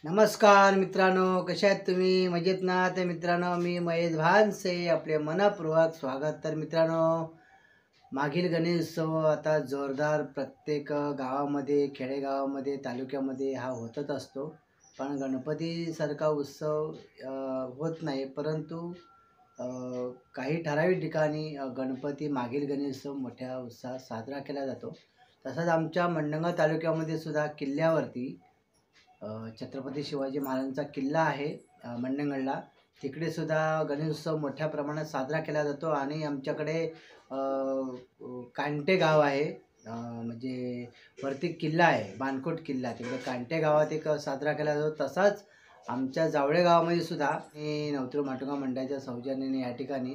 नमस्कार मित्रांनो, कशा आहेत तुम्ही? मजेत ना? तर मित्रांनो, मी महेश भानसे आपले मनपूर्वक स्वागत. तर मित्रांनो, मागील गणेश उत्सव आता जोरदार प्रत्येक गावामध्ये, खेडेगावामध्ये, तालुक्यामध्ये हा होतच असतो. पण गणपतीसारखा उत्सव होत नाही, परंतु अ, काही ठराविक ठिकाणी गणपती मागील गणेश उत्सव मोठ्या उत्साहात साजरा केला जातो. तसंच आमच्या मंडणगड तालुक्यामध्ये सुद्धा किल्ल्यावरती छत्रपती शिवाजी महाराजांचा किल्ला आहे मंडणगडला. तिकडे सुद्धा गणेशोत्सव मोठ्या प्रमाणात साजरा केला जातो आणि आमच्याकडे कांटे गाव आहे, म्हणजे वरती किल्ला आहे, बाणकोट किल्ला. तिकडे कांटे गावात एक साजरा केला जातो. तसाच आमच्या जावळे गावामध्ये सुद्धा नवतूर माटुंगा मंडळाच्या सौजन्याने या ठिकाणी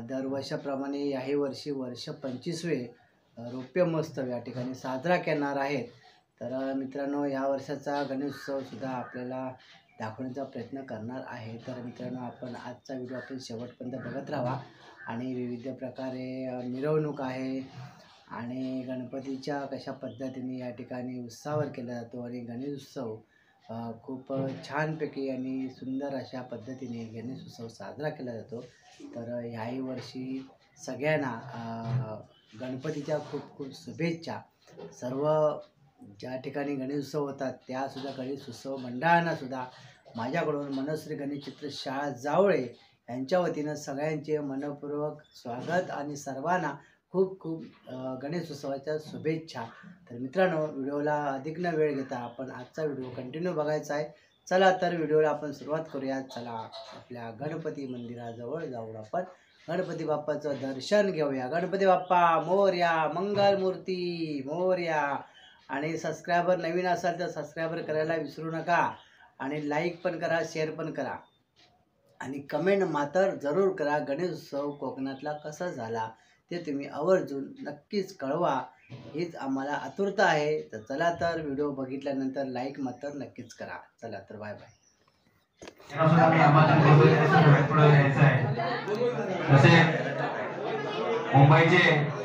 दरवर्षाप्रमाणे याही वर्षी वर्ष 25वे रौप्य महोत्सव या ठिकाणी साजरा करणार आहेत. तर मित्रांनो, या वर्षाचा गणेशोत्सवसुद्धा आपल्याला दाखवण्याचा प्रयत्न करणार आहे. तर मित्रांनो, आपण आजचा व्हिडिओ आपण शेवटपर्यंत बघत राहा. आणि विविध प्रकारे मिरवणूक आहे आणि गणपतीच्या कशा पद्धतीने या ठिकाणी उत्साहावर केला जातो आणि गणेशोत्सव खूप छानपैकी आणि सुंदर अशा पद्धतीने गणेशोत्सव साजरा केला जातो. तर ह्याही वर्षी सगळ्यांना गणपतीच्या खूप खूप शुभेच्छा. सर्व ज्या ठिकाणी गणेशोत्सव होतात त्यासुद्धा गणेशोत्सव मंडळांनासुद्धा माझ्याकडून मनश्री गणेश चित्र शाळा जावळे यांच्या वतीनं सगळ्यांचे मनपूर्वक स्वागत आणि सर्वांना खूप खूप गणेशोत्सवाच्या शुभेच्छा. तर मित्रांनो, व्हिडिओला अधिक न वेळ घेता आपण आजचा व्हिडिओ कंटिन्यू बघायचा आहे. चला तर व्हिडिओला आपण सुरुवात करूया. चला आपल्या गणपती मंदिराजवळ जाऊन आपण गणपती बाप्पाचं दर्शन घेऊया. गणपती बाप्पा मोरया, मंगलमूर्ती मोरया. आणि सबस्क्रायबर नवीन असाल तर सबस्क्रायबर करायला विसरू नका आणि लाईक पण करा, शेअर पण करा आणि कमेंट मात्र जरूर करा. गणेशोत्सव कोकणातला कसा झाला ते तुम्ही आवर्जून नक्कीच कळवा, हीच आम्हाला आतुरता आहे. तर चला तर व्हिडिओ बघितल्यानंतर लाईक मात्र नक्कीच करा. चला तर बाय बाय. मुंबईचे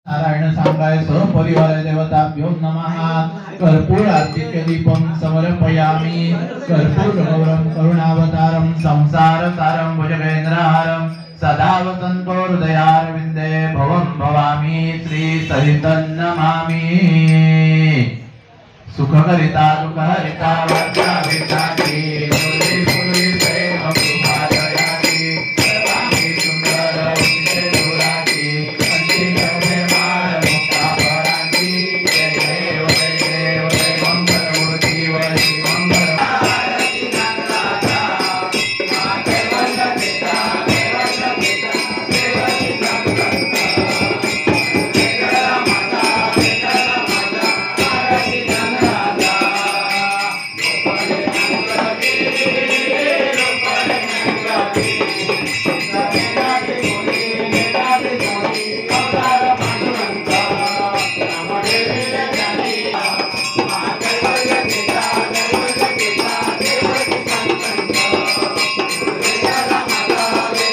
नारायण सांगाय सपरिवार देवताभ्यो नमः। कर्पूर आर्तिक दीपं समर्पयामि। कर्पूर गौरं करुणावतारं संसार सारं भुजगेन्द्रहारं सदा वसन्तो हृदयारविन्दे भवं भवामि श्री सहितं नमामि। सुखकरिता दुःखहरिता वरदाभिषाची फुले फुले प्रेम कृपादयाची सर्वांगी सुंदर उंचे दुराची अंतिम मार मुक्ता पराची जय देव जय देव जय मंगलमूर्ती वरी मंगल आरती नागराजा माते वंदनिता देवता देवती संगता वेगळा माता आरती नागराजा लोपले नागराजी लोपले नागराजी सदाते बोली मेदाते बोली अवतार पांडुरंगा रामदेवी जानी माते वंदनिता देवती संगता वेगळा माता आरती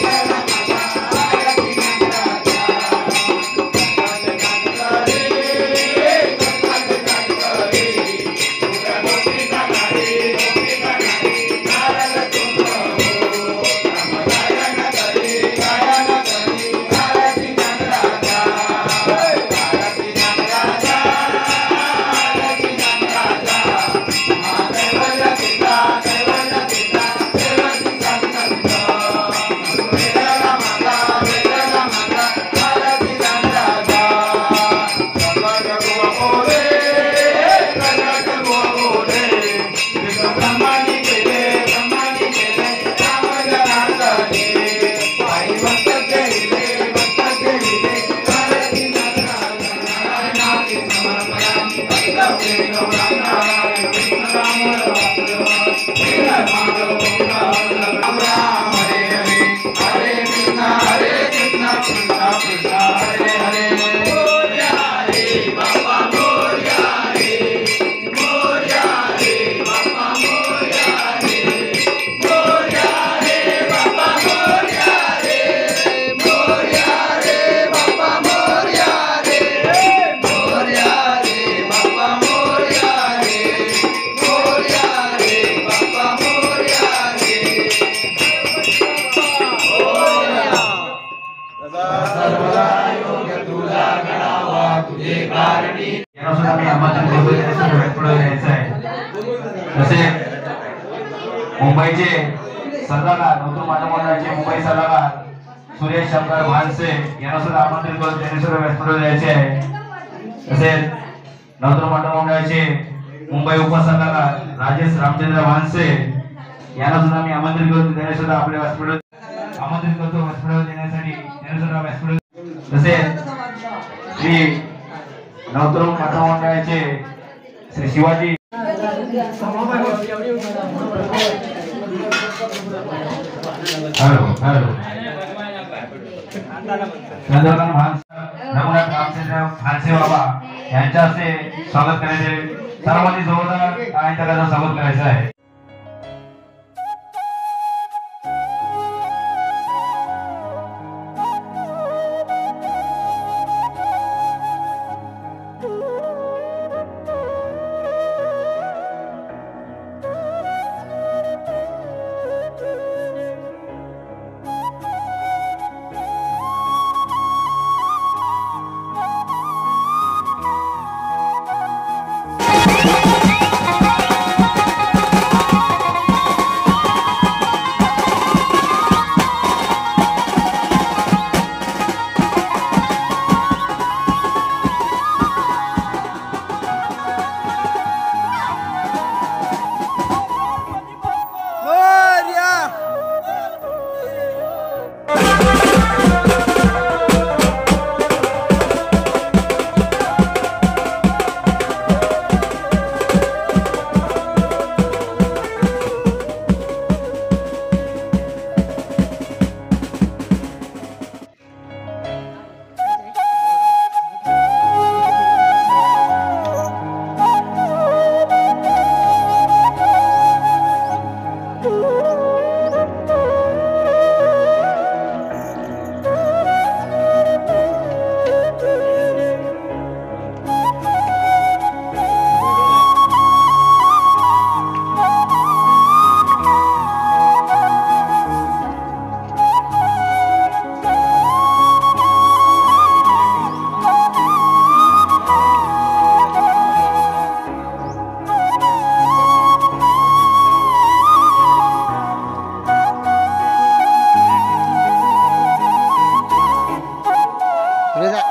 मुंबईचे सल्लागार नवतूर महामंडळाचे मुंबई सल्लागार सुरेश शंकर भानसे यांना सुद्धा आमंत्रित करून त्यांनी सुद्धा व्यासपीठावर द्यायचे आहे। तसेच नवतूर महामंडळाचे मुंबई उपसल्लागार राजेश रामचंद्र भानसे यांना सुद्धा मी आमंत्रित करून त्यांनी सुद्धा आपल्या व्यासपीठावर आमंत्रित करतो व्यासपीठावर देण्यासाठी त्यांनी सुद्धा व्यासपीठ। तसेच श्री नवतूर महामंडळाचे श्री शिवाजी हेलो हेलो चंद्रकांत भानसे बाबा यांच्या हस्ते स्वागत करायचे। सर्वांनी जोरदार टाळ्यांच्या स्वागत करायचं आहे। पुढे जा.